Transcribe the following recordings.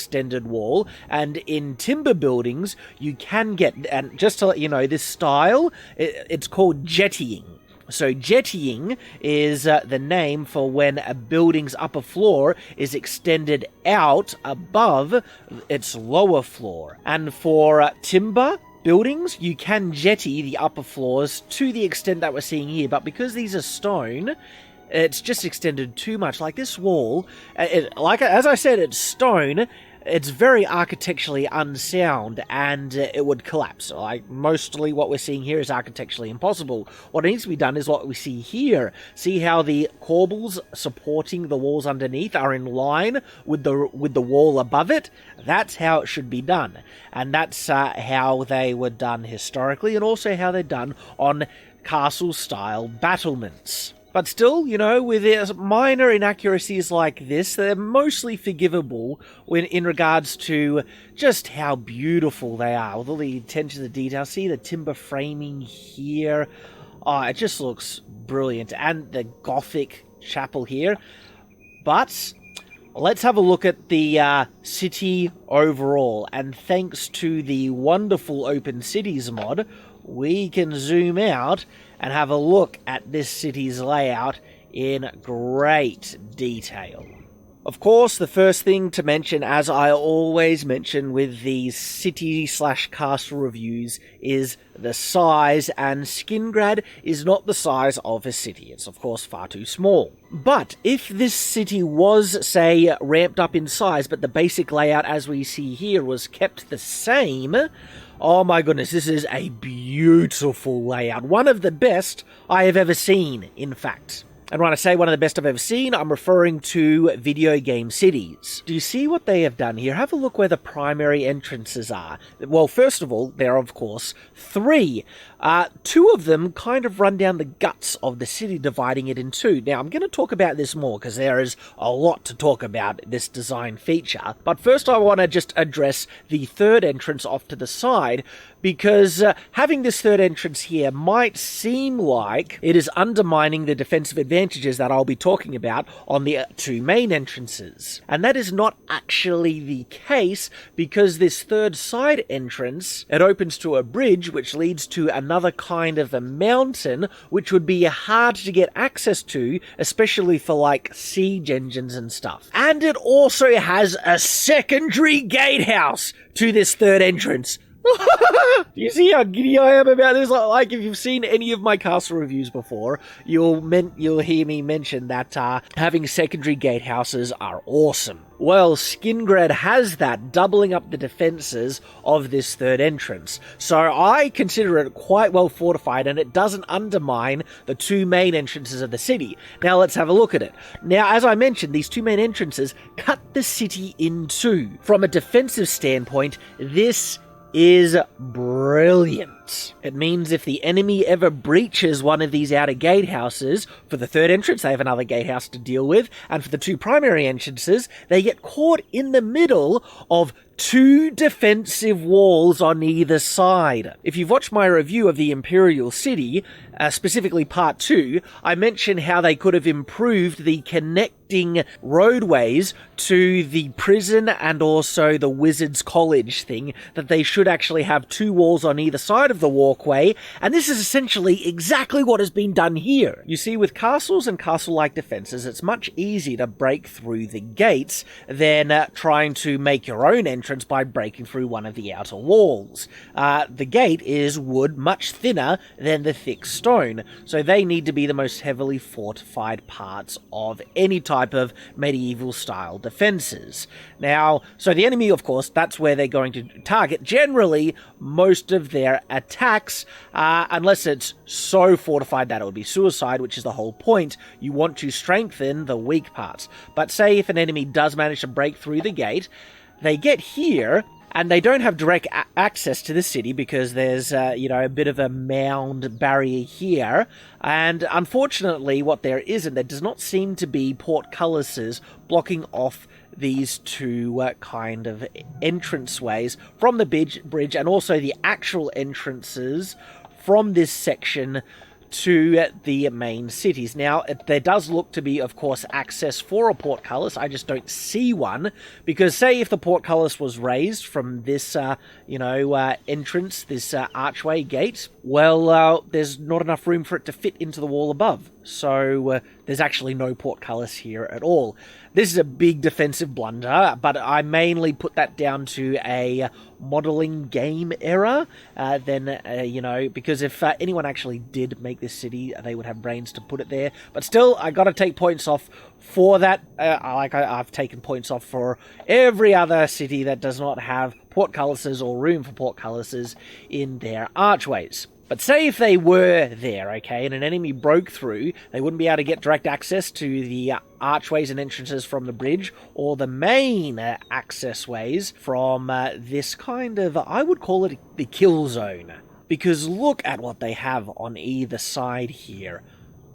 extended wall, and in timber buildings, you can get, and just to let you know, this style, it's called jettying. So jettying is the name for when a building's upper floor is extended out above its lower floor. And for timber buildings, you can jetty the upper floors to the extent that we're seeing here, but because these are stone, it's just extended too much. Like this wall, as I said, it's stone. It's very architecturally unsound, and it would collapse. Like, mostly what we're seeing here is architecturally impossible. What needs to be done is what we see here. See how the corbels supporting the walls underneath are in line with the wall above it? That's how it should be done. And that's how they were done historically, and also how they're done on castle-style battlements. But still, you know, with minor inaccuracies like this, they're mostly forgivable in regards to just how beautiful they are, with all the attention to detail. See the timber framing here? Oh, it just looks brilliant. And the Gothic chapel here. But let's have a look at the city overall. And thanks to the wonderful Open Cities mod, we can zoom out and have a look at this city's layout in great detail. Of course, the first thing to mention, as I always mention with these city/castle reviews, is the size, and Skingrad is not the size of a city. It's, of course, far too small. But if this city was, say, ramped up in size, but the basic layout as we see here was kept the same, oh my goodness, this is a beautiful layout. One of the best I have ever seen, in fact. And when I say one of the best I've ever seen, I'm referring to video game cities. Do you see what they have done here? Have a look where the primary entrances are. Well, first of all, there are, of course, 3. 2 of them kind of run down the guts of the city, dividing it in 2. Now, I'm going to talk about this more, because there is a lot to talk about this design feature. But first, I want to just address the 3rd entrance off to the side, because having this 3rd entrance here might seem like it is undermining the defensive advantages that I'll be talking about on the 2 main entrances. And that is not actually the case, because this 3rd side entrance, it opens to a bridge which leads to another kind of a mountain, which would be hard to get access to, especially for like siege engines and stuff. And it also has a secondary gatehouse to this 3rd entrance. Do you see how giddy I am about this? Like, if you've seen any of my castle reviews before, you'll hear me mention that having secondary gatehouses are awesome. Well, Skingrad has that, doubling up the defenses of this 3rd entrance. So I consider it quite well fortified, and it doesn't undermine the 2 main entrances of the city. Now let's have a look at it. Now, as I mentioned, these 2 main entrances cut the city in 2. From a defensive standpoint, this is brilliant. It means if the enemy ever breaches one of these outer gatehouses, for the 3rd entrance they have another gatehouse to deal with, and for the 2 primary entrances, they get caught in the middle of 2 defensive walls on either side. If you've watched my review of the Imperial City, specifically part 2, I mentioned how they could have improved the connecting roadways to the prison and also the Wizard's College thing, that they should actually have 2 walls on either side of the walkway, and this is essentially exactly what has been done here. You see, with castles and castle-like defenses, it's much easier to break through the gates than trying to make your own entrance by breaking through one of the outer walls. The gate is wood, much thinner than the thick stone, so they need to be the most heavily fortified parts of any type of medieval-style defenses. Now, so the enemy, of course, that's where they're going to target generally most of their attacks, unless it's so fortified that it would be suicide, which is the whole point. You want to strengthen the weak parts. But say if an enemy does manage to break through the gate, they get here, and they don't have direct access to the city because there's, a bit of a mound barrier here. And unfortunately, what there isn't, there does not seem to be portcullises blocking off these 2 kind of entranceways from the bridge, and also the actual entrances from this section to the main cities. Now, there does look to be, of course, access for a portcullis. I just don't see one, because say if the portcullis was raised from this, entrance, this archway gate, well, there's not enough room for it to fit into the wall above. So there's actually no portcullis here at all. This is a big defensive blunder, but I mainly put that down to a modeling game error. Because if anyone actually did make this city, they would have brains to put it there. But still, I got to take points off for that. I've taken points off for every other city that does not have portcullises or room for portcullises in their archways. But say if they were there, okay, and an enemy broke through, they wouldn't be able to get direct access to the archways and entrances from the bridge, or the main access ways from this kind of, I would call it the kill zone. Because look at what they have on either side here.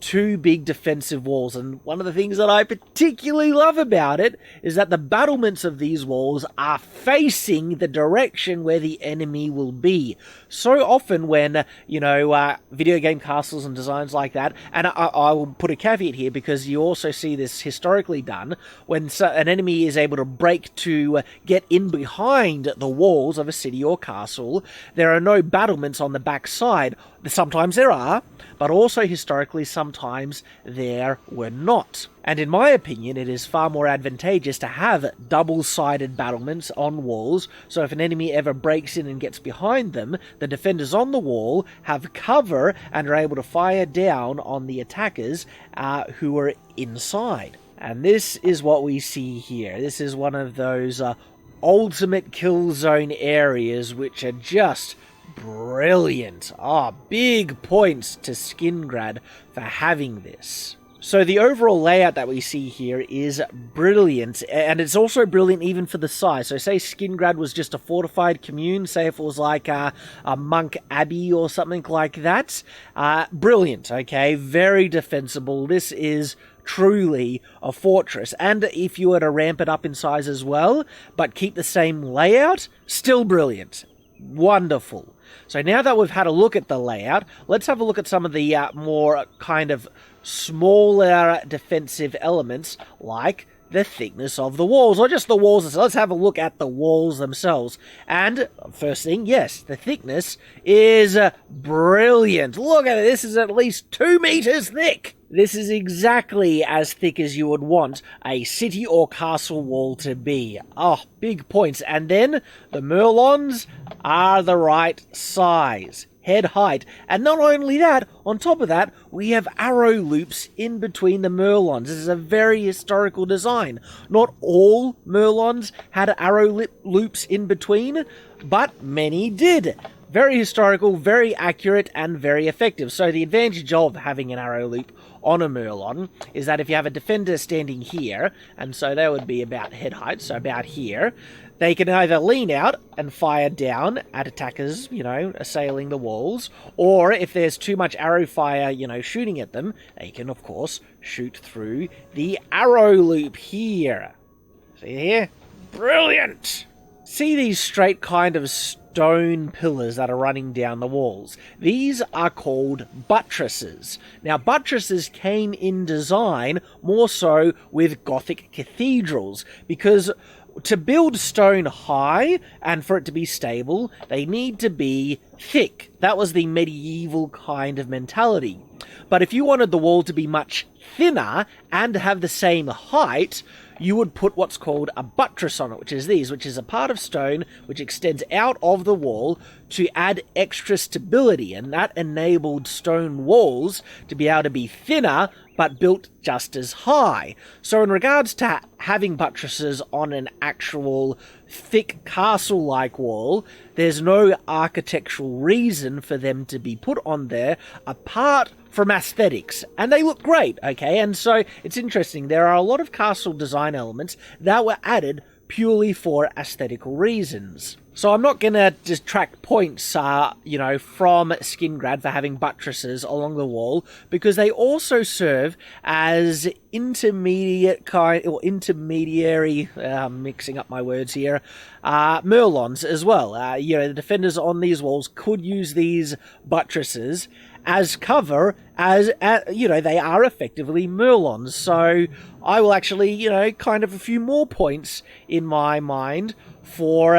Two big defensive walls, and one of the things that I particularly love about it is that the battlements of these walls are facing the direction where the enemy will be. So often when, video game castles and designs like that, and I will put a caveat here because you also see this historically done, when an enemy is able to break to get in behind the walls of a city or castle, there are no battlements on the back side. Sometimes there are, but also historically sometimes there were not. And in my opinion, it is far more advantageous to have double-sided battlements on walls, so if an enemy ever breaks in and gets behind them, the defenders on the wall have cover and are able to fire down on the attackers who are inside. And this is what we see here. This is one of those ultimate kill zone areas which are just brilliant. Big points to Skingrad for having this. So the overall layout that we see here is brilliant, and it's also brilliant even for the size. So say Skingrad was just a fortified commune, say if it was like a monk abbey or something like that. Brilliant, okay? Very defensible. This is truly a fortress. And if you were to ramp it up in size as well, but keep the same layout, still brilliant. Wonderful. So now that we've had a look at the layout, let's have a look at some of the more kind of smaller defensive elements, like the thickness of the walls, or just the walls. So let's have a look at the walls themselves. And first thing, yes, the thickness is brilliant. Look at it, this is at least 2 meters thick. This is exactly as thick as you would want a city or castle wall to be. Big points. And then the Merlons are the right size. Head height. And not only that, on top of that, we have arrow loops in between the Merlons. This is a very historical design. Not all Merlons had arrow loops in between, but many did. Very historical, very accurate, and very effective. So the advantage of having an arrow loop on a Merlon is that if you have a defender standing here, and so they would be about head height, so about here, they can either lean out and fire down at attackers, assailing the walls, or if there's too much arrow fire, shooting at them, they can, of course, shoot through the arrow loop here. See here? Brilliant! See these straight kind of stone pillars that are running down the walls. These are called buttresses. Now, buttresses came in design more so with Gothic cathedrals, because to build stone high and for it to be stable, they need to be thick. That was the medieval kind of mentality. But if you wanted the wall to be much thinner and have the same height, you would put what's called a buttress on it, which is a part of stone which extends out of the wall to add extra stability, and that enabled stone walls to be able to be thinner but built just as high. So in regards to having buttresses on an actual thick castle-like wall, there's no architectural reason for them to be put on there apart from aesthetics, and they look great, okay? And so it's interesting, there are a lot of castle design elements that were added purely for aesthetical reasons. So I'm not going to detract points, from Skingrad for having buttresses along the wall, because they also serve as intermediary, mixing up my words here, Merlons as well. The defenders on these walls could use these buttresses as cover as they are effectively Merlons. So I will actually, kind of a few more points in my mind for